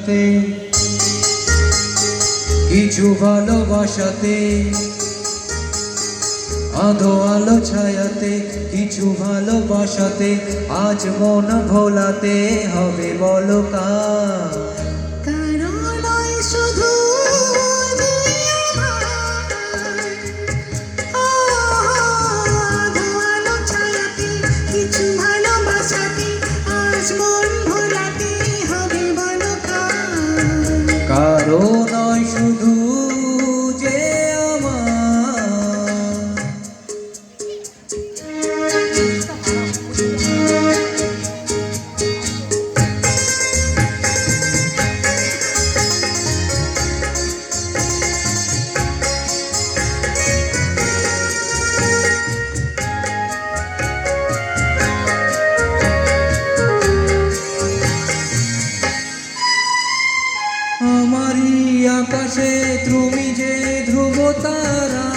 ছায়াতে, কিছু ভালোবাসাতে, আধো আলো ছায়াতে, কিছু ভালোবাসাতে, আজ মন ভোলাতে হবে বলো কার? শুধু কিছু ভালোবাসাতে আজ মন ভোলাতে হবে বলো কার? কারো নয় শুধু যে আমারই আকাশে তুমি যে ধ্রুব তারা,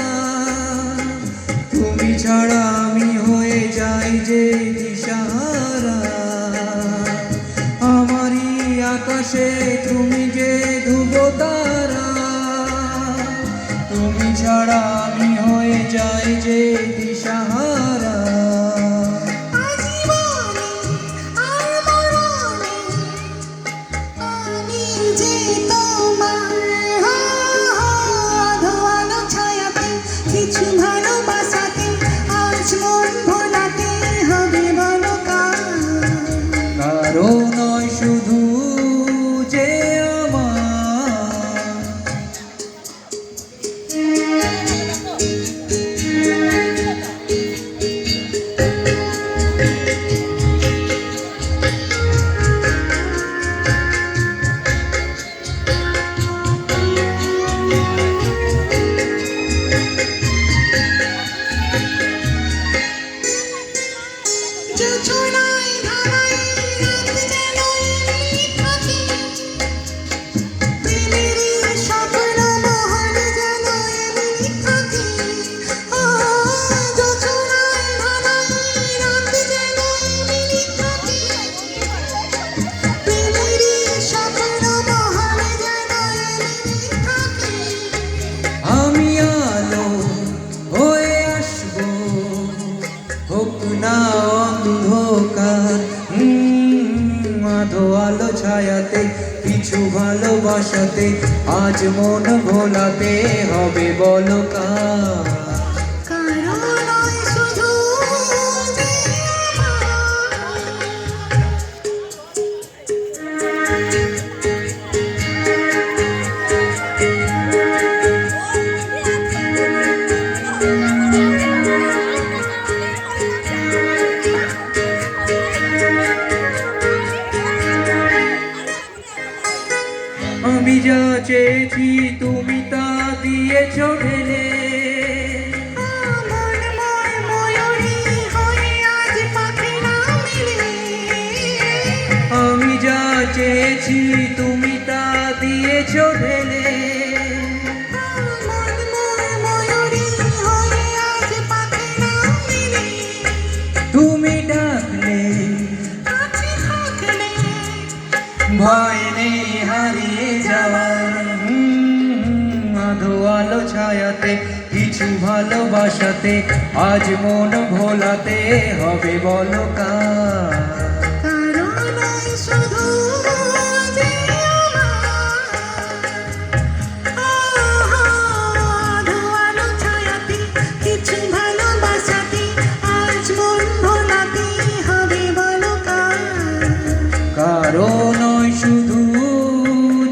তুমি ছাড়া আমি হয়ে যাই যে দিশাহারা। আমারই আকাশে তুমি যে ধ্রুব তারা, তুমি ছাড়া আমি হয়ে যাই যে দিশাহারা। কিছু ভালোবাসাতে আজ মন ভোলাতে হবে বলো কার? কারো নয় শুধু যে আমি আলো হয়ে আসবো, হোক না অন্ধকার। আধো আলো ছায়াতে, কিছু ভালোবাসাতে, আজ মন ভোলাতে হবে বলো কার? আমি যা চেয়েছি তুমি তা দিয়েছো ঢেলে, আমি যা চেয়েছি তুমি তা দিয়েছো ঢেলে। তুমি ডাকলে ভয় নেই হারিয়ে যাওয়ার। আধো আলো ছায়াতে, কিছু ভালোবাসাতে, আজ মন ভোলাতে হবে বলো কার? কারো নয় শুধু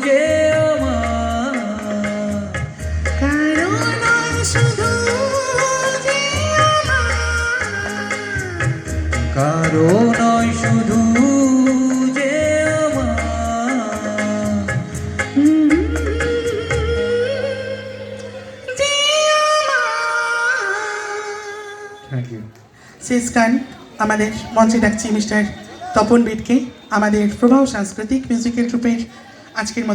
যে আমার, কারো নয় শুধু যে কারো নয় শুধু যে আমার। Thank you. শেষ গান আমাদের মঞ্চে ডাকছি মিস্টার তপন বিটকে, আমাদের প্রবাহ সাংস্কৃতিক মিউজিক্যাল গ্রুপের আজকের